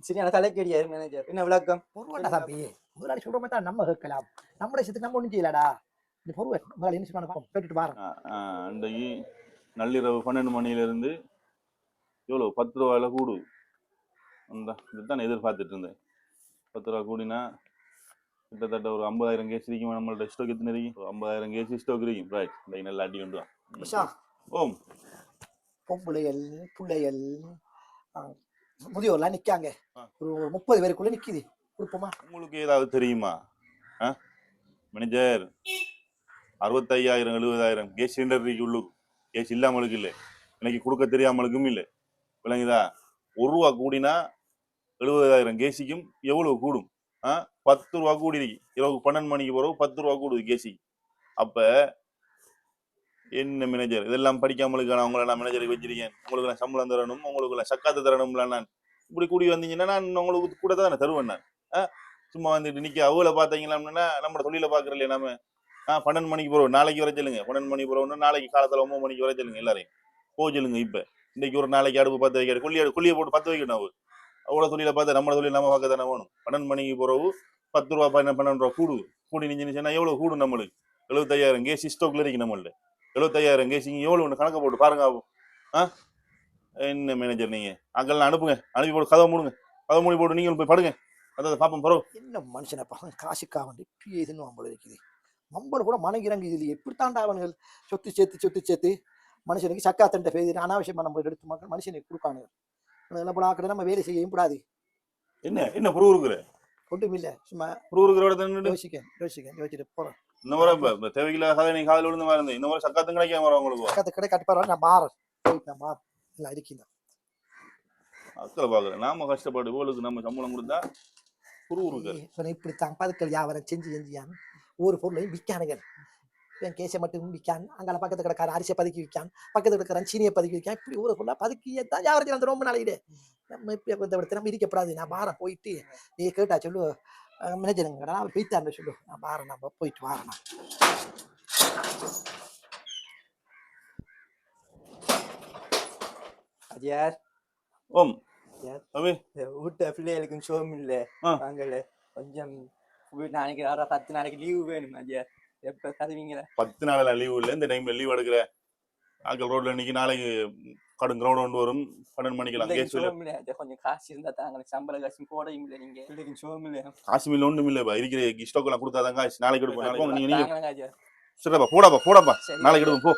சரியான தலைக்கடியா மேனேஜர் என்ன விளக்கம் பொருவண்டா தம்பி முதலாளி சொல்ற மாதிரி தான் நம்ம கேட்கலாம் நம்ம விஷயத்துக்கு நம்ம ஒன்றும் செய்யலடா இந்த பொருவ முதலாளி என்ன சொல்றாங்க கேட்டுட்டு பாரு அன்றைக்கு நள்ளிரவு 12 மணியிலிருந்து எவ்வளோ 10 ரூபாயில கூடுது அந்த இதுதான் எதிர்பார்த்துட்டு இருந்தேன் 10 ரூபா கூடினா கிட்டத்தட்ட ஒரு 50,000 கேஸ் இருக்கும் நம்மள்ட்ட ஸ்டோக் எத்தனை இருக்கும் 50,000 கேஸ் ஸ்டோக் இருக்கும் ரைட் இந்த நல்ல அடி கொண்டு வா ஓம் பொம்பளைகள் பிள்ளைகள் முதியோர்லாம் நிக்காங்க ஒரு 30 பேருக்குள்ள நிக்குது கொடுப்போமா உங்களுக்கு ஏதாவது தெரியுமா மேனேஜர் 65,000 70,000 கேஸ் சிலிண்டர் உள்ளு கேஸ் இல்லாமலுக்கு இல்லை இன்னைக்கு கொடுக்க தெரியாமலுக்கும் இல்லை விளங்குதா 1 ரூபா கூடினா 70,000 கேசிக்கும் எவ்வளவு கூடும் 10 ரூபா கூடி இருக்கு இரவு 12 மணிக்கு பிறகு 10 ரூபா கூடுது கேசி அப்ப என்ன மேனேஜர் இதெல்லாம் படிக்காமலுக்கான உங்களை நான் மேனேஜருக்கு வச்சிருக்கேன் உங்களுக்கு நான் சம்பளம் தரணும் உங்களுக்கு நான் சக்காத்து தரணும்ல நான் இப்படி கூடி வந்தீங்கன்னா நான் உங்களுக்கு கூட தான் நான் தருவேன் நான் சும்மா வந்துட்டு நிக்க அவ்வளோ பார்த்தீங்கன்னா நம்ம தொழில பாக்குறோம் இல்லையா நம்ம 12 மணிக்கு போறோம் நாளைக்கு வர சொல்லுங்க 12 மணிக்கு போறோம்னா நாளைக்கு காலத்துல 9 மணிக்கு வர சொல்லுங்க எல்லாரையும் போக சொல்லுங்க இப்ப இன்னைக்கு ஒரு நாளைக்கு அடுப்பு 10 வைக்கிற கொல்லியை போட்டு 10 வைக்கணும் அவரு அவ்வளவு தொழில பார்த்து நம்ம தொழில் நம்ம பார்க்க தானே வேணும் 12 மணிக்கு போறவு 10 ரூபா 12 ரூபா கூடுது கூடி நினைச்சுன்னா எவ்வளவு கூடும் நம்மளுக்கு 75,000 கேஸ் ஸ்டோக்ல இருக்கு நம்மள்ட்ட 75,000 கேஸ் இங்க எவ்வளவு கணக்கு போட்டு பாருங்க ஆகும் என்ன மேனேஜர் நீங்க அங்கெல்லாம் அனுப்புங்க அனுப்பி போட்டு கதவை மூடுங்க கதவை மூடி போட்டு நீங்களும் போய் படுங்க அதாவது பாப்போம் பரவ என்ன மனுஷனை காசுக்கா வந்து பேசுன்னு நம்மள இருக்குது மம்பளை கூட மனங்கிறங்க இதுல எப்படித்தாண்டா அவனுங்கள் சொத்து சேர்த்து மனுஷனுக்கு சக்காத்தண்ட பேர் அனாவசியமா நம்ம எடுத்து மக்கள் மனுஷனுக்கு கொடுக்கானுங்க அதெல்லாம் போல ஆக்கிட நம்ம வேலை செய்ய கூடாது என்ன புருவுருக்குற ஒன்றும் இல்ல சும்மா யோசிச்சுட்டு போறேன் இந்த முறை தேவையில்லாத நீ காதல் விழுந்த மாதிரி இருந்தேன் இந்த முறை சக்காத்தும் கிடைக்காம வர உங்களுக்கு சக்காத்து கடை கட்டிப்பாரு நான் மாறேன் எல்லாம் இருக்கீங்க அக்கறை பாக்குறேன் நாம கஷ்டப்பட்டு இவளுக்கு நம்ம சம்பளம் கொடுத்தா புருவுருக்கு இப்படித்தான் பதுக்கள் வியாபாரம் செஞ்சியான் ஒவ்வொரு பொருளையும் விற்கானுங்க கேசை மட்டும் விற்கான் அங்கே பக்கத்து கிடக்கார அரிசியை பதுக்கி விற்கான் பக்கத்தில் இருக்கிற சீனியை பதுக்கி விற்கான் இப்படி ஒரு பொருளா பதுக்கியத்தான் வியாபாரத்தில் அந்த ரொம்ப நாளையிடு நம்ம இப்படி நம்ம இருக்கப்படாது நான் வாரம் போயிட்டு நீ கேட்டா சொல்லு மேனேஜருங்கடா போய்த்தான்னு சொல்லு நான் வாரம் நம்ம போயிட்டு வாரேன் அஜயார் ஓம் வீட்டு பிள்ளைகளுக்கும் சோம் இல்லை வாங்கல கொஞ்சம் நாளைக்கு 10 நாளைக்கு லீவு வேணும் அஜயார் எப்ப தருவீங்களா 10 நாள் லீவு இல்லை இந்த டைம்ல லீவ் எடுக்கிற ஆக்கள் ரோட்ல இன்னைக்கு நாளைக்கு கடும் கிரௌண்ட் கொண்டு வரும் 12 மணிக்கெல்லாம் கொஞ்சம் காசு இருந்தா தாங்க சம்பள காசு போடையும் இல்லை நீங்க பிள்ளைக்கு சோம் இல்லை காசு மில்ல ஒன்றும் இல்லை இருக்கிற ஸ்டாக் எல்லாம் கொடுத்தாதான் காசு நாளைக்கு எடுப்போம் நீங்க சரிப்பா போடாப்பா நாளைக்கு எடுப்போம் போ